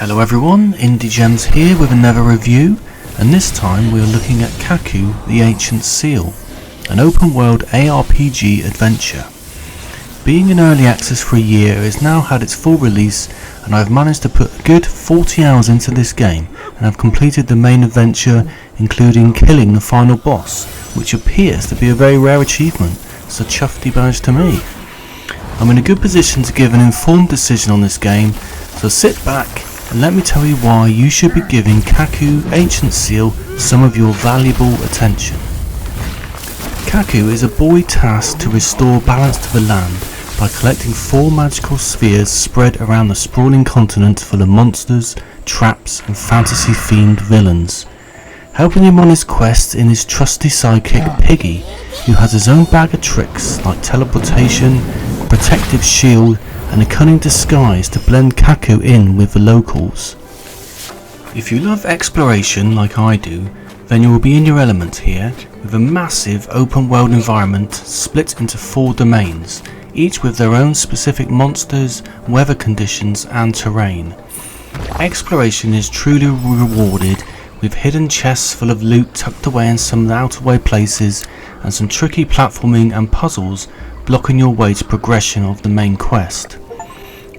Hello everyone, IndieGems here with another review, and this time we are looking at Kaku the Ancient Seal, an open world ARPG adventure. Being in early access for a year, it has now had its full release, and I've managed to put a good 40 hours into this game and have completed the main adventure, including killing the final boss, which appears to be a very rare achievement, so chuffed badge to me. I'm in a good position to give an informed decision on this game, so sit back and let me tell you why you should be giving Kaku Ancient Seal some of your valuable attention. Kaku is a boy tasked to restore balance to the land by collecting 4 magical spheres spread around the sprawling continent full of monsters, traps and fantasy-themed villains. Helping him on his quest is his trusty sidekick Piggy, who has his own bag of tricks like teleportation, a protective shield and a cunning disguise to blend Kaku in with the locals. If you love exploration like I do, then you will be in your element here, with a massive open world environment split into 4 domains, each with their own specific monsters, weather conditions and terrain. Exploration is truly rewarded, with hidden chests full of loot tucked away in some out of way places, and some tricky platforming and puzzles blocking your way to progression of the main quest.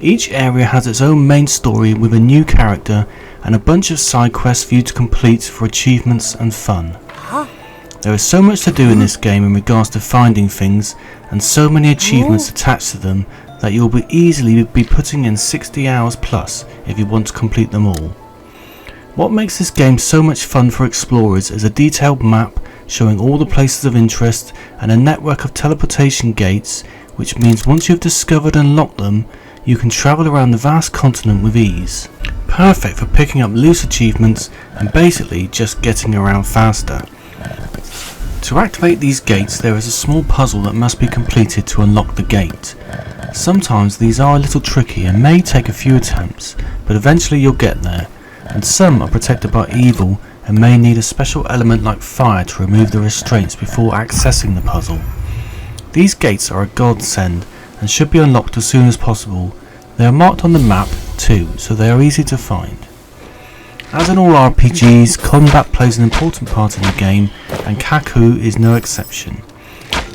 Each area has its own main story with a new character and a bunch of side quests for you to complete for achievements and fun. There is so much to do in this game in regards to finding things, and so many achievements attached to them that you will easily be putting in 60 hours plus if you want to complete them all. What makes this game so much fun for explorers is a detailed map showing all the places of interest and a network of teleportation gates, which means once you've discovered and unlocked them, you can travel around the vast continent with ease. Perfect for picking up loose achievements and basically just getting around faster. To activate these gates, there is a small puzzle that must be completed to unlock the gate. Sometimes these are a little tricky and may take a few attempts, but eventually you'll get there, and some are protected by evil and may need a special element like fire to remove the restraints before accessing the puzzle. These gates are a godsend and should be unlocked as soon as possible. They are marked on the map too, so they are easy to find. As in all RPGs, combat plays an important part in the game, and Kaku is no exception.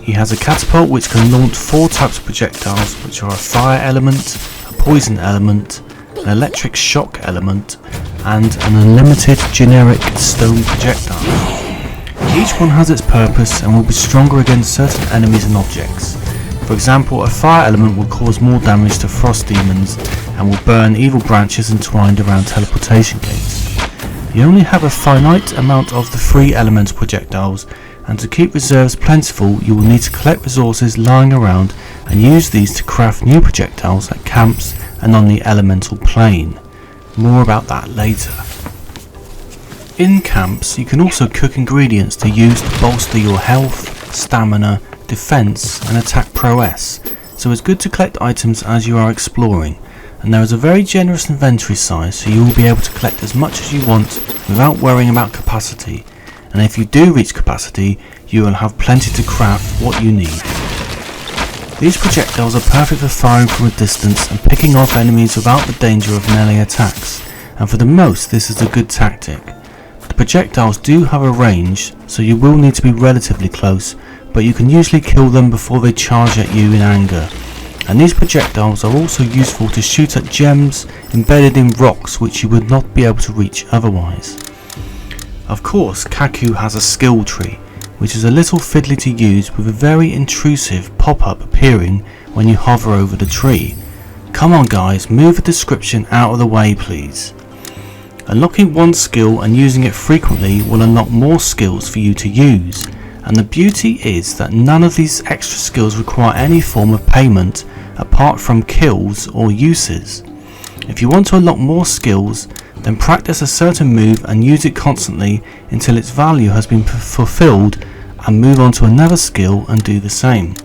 He has a catapult which can launch 4 types of projectiles, which are a fire element, a poison element, an electric shock element, and an unlimited generic stone projectile. Each one has its purpose and will be stronger against certain enemies and objects. For example, a fire element will cause more damage to frost demons and will burn evil branches entwined around teleportation gates. You only have a finite amount of the 3 elemental projectiles, and to keep reserves plentiful you will need to collect resources lying around and use these to craft new projectiles at camps and on the elemental plane. More about that later. In camps you can also cook ingredients to use to bolster your health, stamina, defense and attack prowess, so it's good to collect items as you are exploring, and there is a very generous inventory size, so you will be able to collect as much as you want without worrying about capacity, and if you do reach capacity you will have plenty to craft what you need. These projectiles are perfect for firing from a distance and picking off enemies without the danger of melee attacks, and for the most this is a good tactic. The projectiles do have a range, so you will need to be relatively close, but you can usually kill them before they charge at you in anger. And these projectiles are also useful to shoot at gems embedded in rocks which you would not be able to reach otherwise. Of course, Kaku has a skill tree, which is a little fiddly to use with a very intrusive pop-up appearing when you hover over the tree. Come on guys, move the description out of the way please. Unlocking one skill and using it frequently will unlock more skills for you to use. And the beauty is that none of these extra skills require any form of payment apart from kills or uses. If you want to unlock more skills, then practice a certain move and use it constantly until its value has been fulfilled, and move on to another skill and do the same.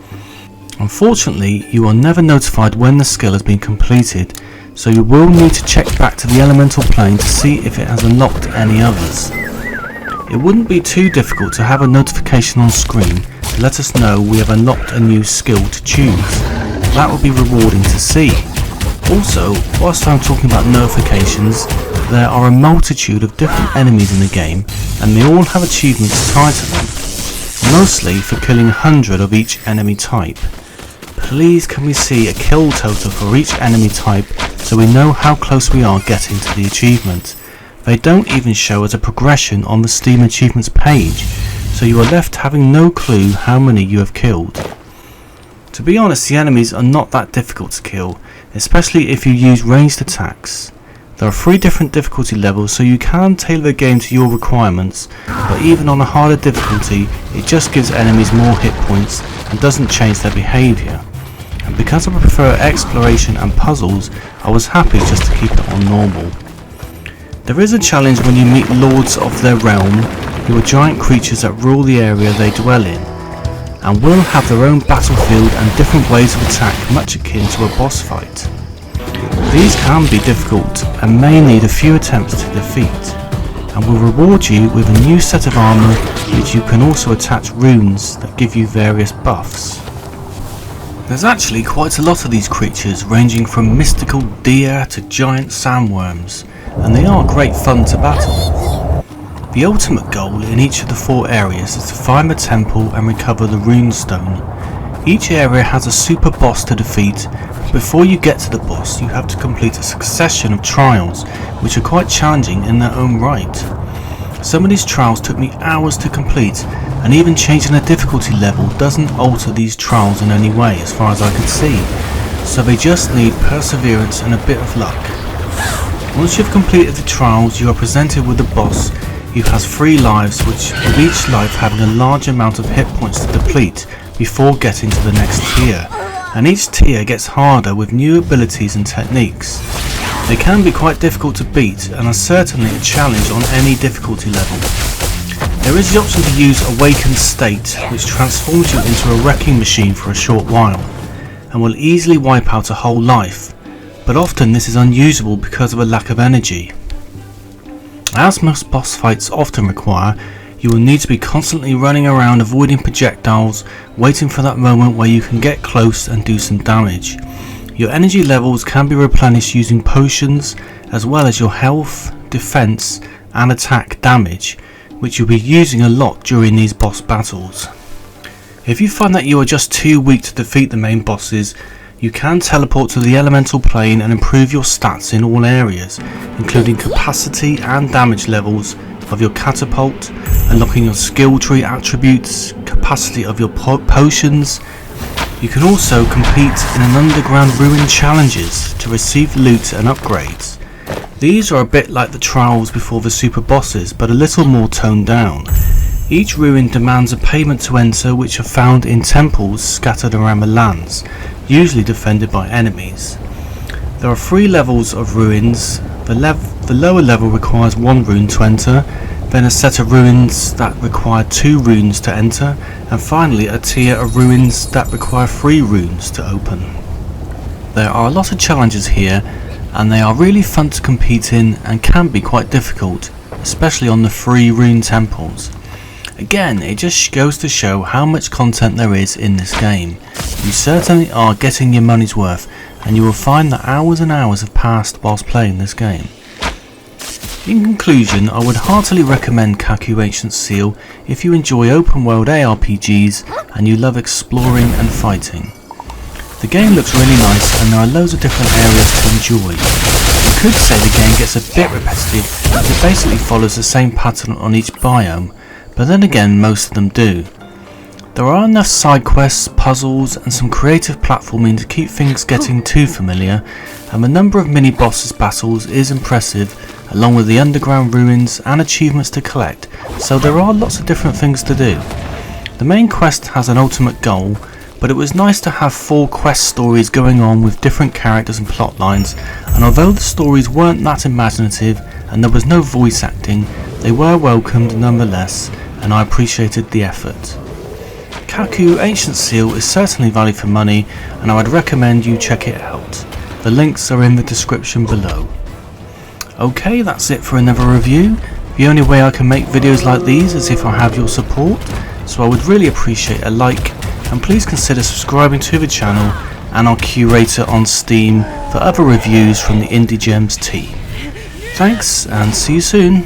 Unfortunately, you are never notified when the skill has been completed, so you will need to check back to the elemental plane to see if it has unlocked any others. It wouldn't be too difficult to have a notification on screen to let us know we have unlocked a new skill to choose. That would be rewarding to see. Also, whilst I'm talking about notifications, there are a multitude of different enemies in the game, and they all have achievements tied to them, mostly for killing 100 of each enemy type. Please can we see a kill total for each enemy type so we know how close we are getting to the achievement. They don't even show as a progression on the Steam achievements page, so you are left having no clue how many you have killed. To be honest, the enemies are not that difficult to kill, especially if you use ranged attacks. There are 3 different difficulty levels, so you can tailor the game to your requirements, but even on a harder difficulty, it just gives enemies more hit points and doesn't change their behaviour. And because I prefer exploration and puzzles, I was happy just to keep it on normal. There is a challenge when you meet lords of their realm, who are giant creatures that rule the area they dwell in, and will have their own battlefield and different ways of attack, much akin to a boss fight. These can be difficult and may need a few attempts to defeat, and will reward you with a new set of armour, which you can also attach runes that give you various buffs. There's actually quite a lot of these creatures, ranging from mystical deer to giant sandworms, and they are great fun to battle. The ultimate goal in each of the 4 areas is to find the temple and recover the rune stone. Each area has a super boss to defeat, but before you get to the boss you have to complete a succession of trials, which are quite challenging in their own right. Some of these trials took me hours to complete, and even changing the difficulty level doesn't alter these trials in any way as far as I can see, so they just need perseverance and a bit of luck. Once you've completed the trials, you are presented with the boss, who has 3 lives, with each life having a large amount of hit points to deplete before getting to the next tier, and each tier gets harder with new abilities and techniques. They can be quite difficult to beat and are certainly a challenge on any difficulty level. There is the option to use Awakened State, which transforms you into a wrecking machine for a short while, and will easily wipe out a whole life, but often this is unusable because of a lack of energy. As most boss fights often require, you will need to be constantly running around avoiding projectiles, waiting for that moment where you can get close and do some damage. Your energy levels can be replenished using potions, as well as your health, defense and attack damage, which you'll be using a lot during these boss battles. If you find that you are just too weak to defeat the main bosses, you can teleport to the elemental plane and improve your stats in all areas, including capacity and damage levels of your catapult, unlocking your skill tree attributes, capacity of your potions. You can also compete in an underground ruin challenges to receive loot and upgrades. These are a bit like the trials before the super bosses, but a little more toned down. Each ruin demands a payment to enter, which are found in temples scattered around the lands, usually defended by enemies. There are 3 levels of ruins. The lower level requires 1 rune to enter, then a set of ruins that require 2 runes to enter, and finally a tier of ruins that require 3 runes to open. There are a lot of challenges here, and they are really fun to compete in and can be quite difficult, especially on the 3 rune temples. Again, it just goes to show how much content there is in this game. You certainly are getting your money's worth, and you will find that hours and hours have passed whilst playing this game. In conclusion, I would heartily recommend Kaku Ancient Seal if you enjoy open world ARPGs and you love exploring and fighting. The game looks really nice and there are loads of different areas to enjoy. You could say the game gets a bit repetitive as it basically follows the same pattern on each biome, but then again most of them do. There are enough side quests, puzzles and some creative platforming to keep things getting too familiar, and the number of mini bosses battles is impressive, along with the underground ruins and achievements to collect, so there are lots of different things to do. The main quest has an ultimate goal, but it was nice to have 4 quest stories going on with different characters and plot lines, and although the stories weren't that imaginative and there was no voice acting, they were welcomed nonetheless, and I appreciated the effort. Kaku Ancient Seal is certainly value for money, and I would recommend you check it out. The links are in the description below. Okay, that's it for another review. The only way I can make videos like these is if I have your support, so I would really appreciate a like, and please consider subscribing to the channel and I'll curate it on Steam for other reviews from the IndieGems team. Thanks and see you soon.